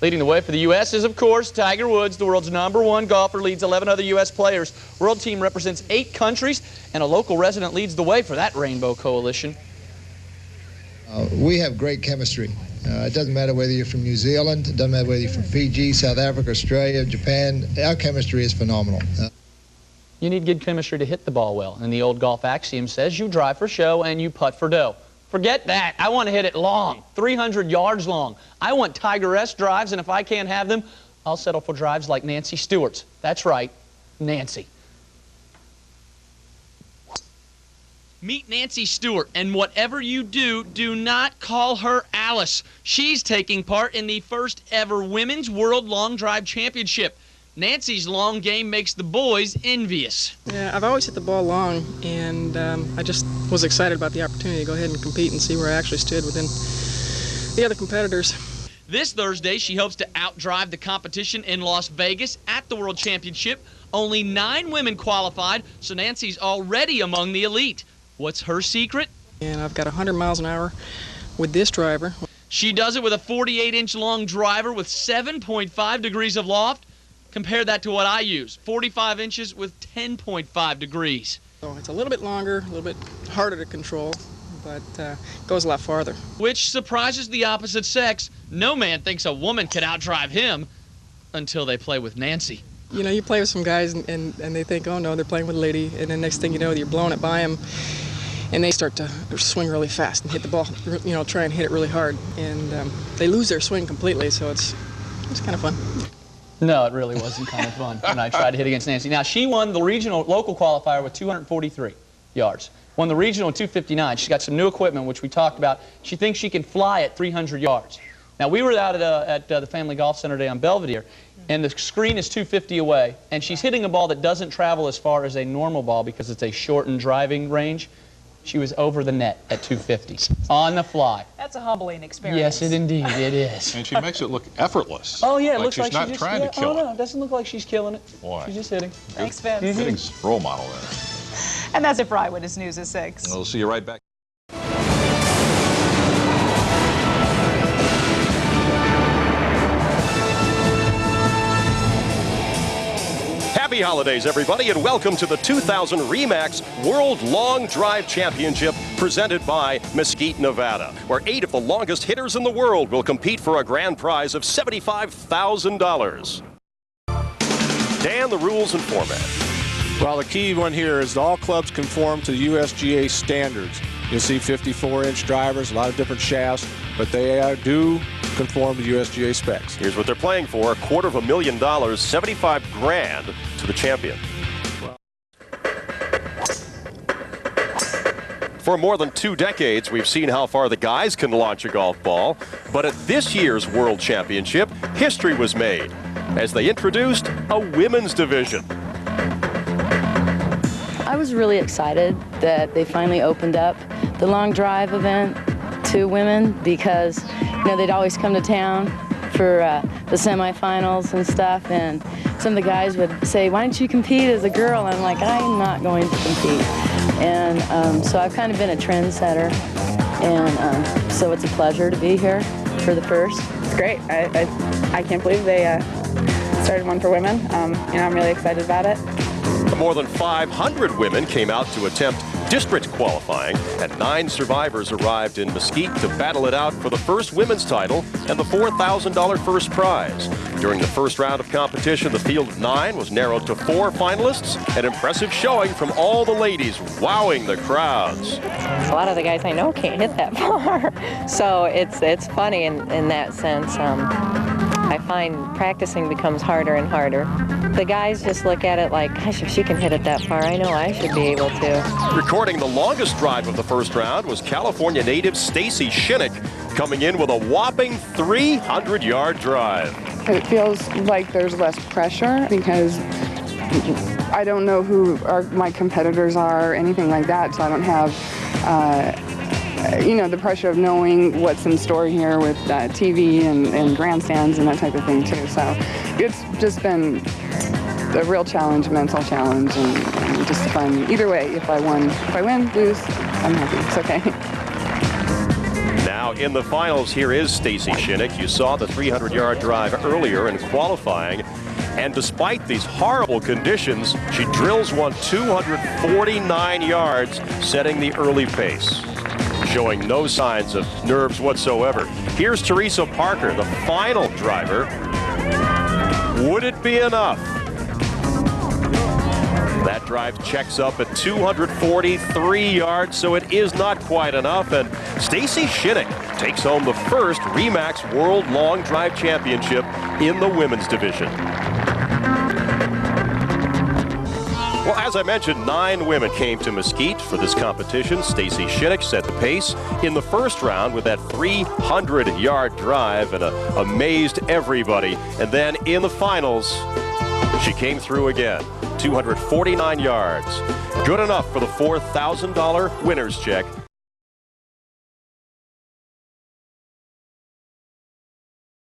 Leading the way for the U.S. is, of course, Tiger Woods, the world's #1 golfer, leads 11 other U.S. players. World team represents 8 countries, and a local resident leads the way for that rainbow coalition. We have great chemistry. It doesn't matter whether you're from New Zealand, it doesn't matter whether you're from Fiji, South Africa, Australia, Japan. Our chemistry is phenomenal. You need good chemistry to hit the ball well, and the old golf axiom says you drive for show and you putt for dough. Forget that. I want to hit it long, 300 yards long. I want Tiger-esque drives, and if I can't have them, I'll settle for drives like Nancy Stewart's. That's right, Nancy. Meet Nancy Stewart, and whatever you do, do not call her Alice. She's taking part in the first ever Women's World Long Drive Championship. Nancy's long game makes the boys envious. Yeah, I've always hit the ball long, and I just was excited about the opportunity to go ahead and compete and see where I actually stood within the other competitors. This Thursday, she hopes to outdrive the competition in Las Vegas at the World Championship. Only 9 women qualified, so Nancy's already among the elite. What's her secret? And I've got 100 miles an hour with this driver. She does it with a 48-inch long driver with 7.5 degrees of loft. Compare that to what I use, 45 inches with 10.5 degrees. So it's a little bit longer, a little bit harder to control, but goes a lot farther. Which surprises the opposite sex. No man thinks a woman can outdrive him until they play with Nancy. You know, you play with some guys and they think, oh no, they're playing with a lady, and then next thing you know, you're blowing it by them, and they start to swing really fast and hit the ball, you know, try and hit it really hard, and they lose their swing completely, so it's kind of fun. No, it really wasn't kind of fun when I tried to hit against Nancy. Now, she won the regional local qualifier with 243 yards. Won the regional with 259. She's got some new equipment, which we talked about. She thinks she can fly at 300 yards. Now, we were out at the Family Golf Center today on Belvedere, and the screen is 250 away, and she's hitting a ball that doesn't travel as far as a normal ball because it's a shortened driving range. She was over the net at 250 on the fly. That's a humbling experience. Yes, indeed it is. And she makes it look effortless. Oh, yeah, it like looks like she's not trying to kill it. No, it doesn't look like she's killing it. Boy. She's just hitting. Thanks, Vince. Hitting role model there. And that's it for Eyewitness News at 6. We'll see you right back. Happy holidays, everybody, and welcome to the 2000 Remax World Long Drive Championship presented by Mesquite, Nevada, where 8 of the longest hitters in the world will compete for a grand prize of $75,000. Dan, the rules and format. Well, the key one here is all clubs conform to USGA standards. You'll see 54-inch drivers, a lot of different shafts, but they do conform to USGA specs. Here's what they're playing for: $250,000, 75 grand to the champion. For more than 2 decades, we've seen how far the guys can launch a golf ball, but at this year's World Championship, history was made as they introduced a women's division. I was really excited that they finally opened up the long drive event to women because, you know, they'd always come to town for the semifinals and stuff, and some of the guys would say, why don't you compete as a girl? And I'm like, I'm not going to compete. And so I've kind of been a trendsetter, and so it's a pleasure to be here for the first. It's great. I can't believe they started one for women. You know, I'm really excited about it. More than 500 women came out to attempt district qualifying, and 9 survivors arrived in Mesquite to battle it out for the first women's title and the $4,000 first prize. During the first round of competition, the field of 9 was narrowed to 4 finalists, an impressive showing from all the ladies, wowing the crowds. A lot of the guys I know can't hit that far, so it's funny in that sense. I find practicing becomes harder and harder. The guys just look at it like, gosh, if she can hit it that far, I know I should be able to. Recording the longest drive of the first round was California native Stacy Shinnick, coming in with a whopping 300-yard drive. It feels like there's less pressure because I don't know who my competitors are or anything like that, so I don't have you know, the pressure of knowing what's in store here with TV and grandstands and that type of thing too. So it's just been a real challenge, a mental challenge, and just fun. Either way, if I win, lose, I'm happy. It's okay. Now Now, in the finals, here is Stacy Shinnick. You saw the 300-yard drive earlier in qualifying. And despite these horrible conditions, she drills one 249 yards, setting the early pace, showing no signs of nerves whatsoever. Here's Teresa Parker, the final driver. Would it be enough? That drive checks up at 243 yards, so it is not quite enough. And Stacy Shinnick takes home the first Remax World Long Drive Championship in the women's division. Well, as I mentioned, 9 women came to Mesquite for this competition. Stacy Shinnick set the pace in the first round with that 300-yard drive and amazed everybody. And then in the finals, she came through again. 249 yards. Good enough for the $4,000 winner's check